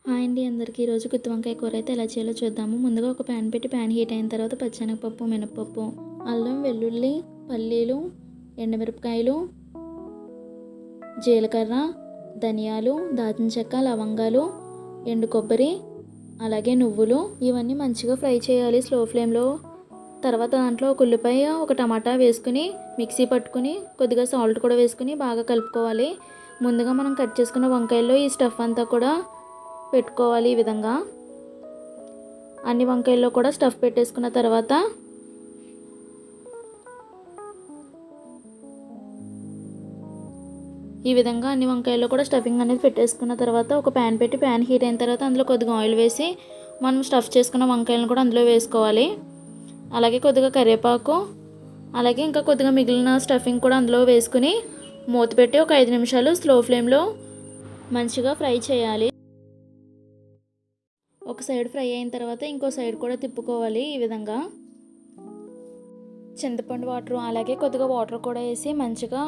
Hi అండి అందరికీ. ఈరోజు గుత్తి వంకాయ కూర అయితే ఎలా చేయాలో చూద్దాము. ముందుగా ఒక ప్యాన్ పెట్టి ప్యాన్ హీట్ అయిన తర్వాత పచ్చెనగపప్పు, మినపప్పు, అల్లం, వెల్లుల్లి, పల్లీలు, ఎండుమిరపకాయలు, జీలకర్ర, ధనియాలు, దాల్చిన చెక్క, లవంగాలు, ఎండు కొబ్బరి, అలాగే నువ్వులు ఇవన్నీ మంచిగా ఫ్రై చేయాలి స్లో ఫ్లేమ్లో. తర్వాత దాంట్లో ఒక ఉల్లిపాయ, ఒక టమాటా వేసుకుని మిక్సీ పట్టుకుని కొద్దిగా సాల్ట్ కూడా వేసుకుని బాగా కలుపుకోవాలి. ముందుగా మనం కట్ చేసుకున్న వంకాయల్లో ఈ స్టఫ్ అంతా కూడా పెట్టుకోవాలి. ఈ విధంగా అన్ని వంకాయల్లో కూడా స్టఫ్ పెట్టేసుకున్న తర్వాత ఈ విధంగా అన్ని వంకాయల్లో కూడా స్టఫింగ్ అనేది పెట్టేసుకున్న తర్వాత ఒక ప్యాన్ పెట్టి ప్యాన్ హీట్ అయిన తర్వాత అందులో కొద్దిగా ఆయిల్ వేసి మనం స్టఫ్ చేసుకున్న వంకాయలను కూడా అందులో వేసుకోవాలి. అలాగే కొద్దిగా కరివేపాకు, అలాగే ఇంకా కొద్దిగా మిగిలిన స్టఫింగ్ కూడా అందులో వేసుకుని మూత పెట్టి ఒక 5 నిమిషాలు స్లో ఫ్లేమ్లో మంచిగా ఫ్రై చేయాలి. ఒక సైడ్ ఫ్రై అయిన తర్వాత ఇంకో సైడ్ కూడా తిప్పుకోవాలి. ఈ విధంగా చింతపండు వాటర్ అలాగే కొద్దిగా వాటర్ కూడా వేసి మంచిగా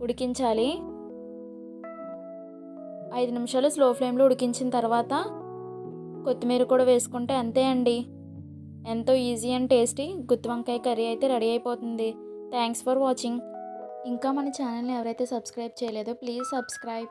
ఉడికించాలి. 5 నిమిషాలు స్లో ఫ్లేమ్లో ఉడికించిన తర్వాత కొత్తిమీర కూడా వేసుకుంటే అంతే అండి, ఎంతో ఈజీ అండ్ టేస్టీ గుత్తి వంకాయ కర్రీ అయితే రెడీ అయిపోతుంది. Thanks for watching. ఇంకా మన ఛానల్ని ఎవరైతే సబ్స్క్రైబ్ చేయలేదో ప్లీజ్ సబ్స్క్రైబ్.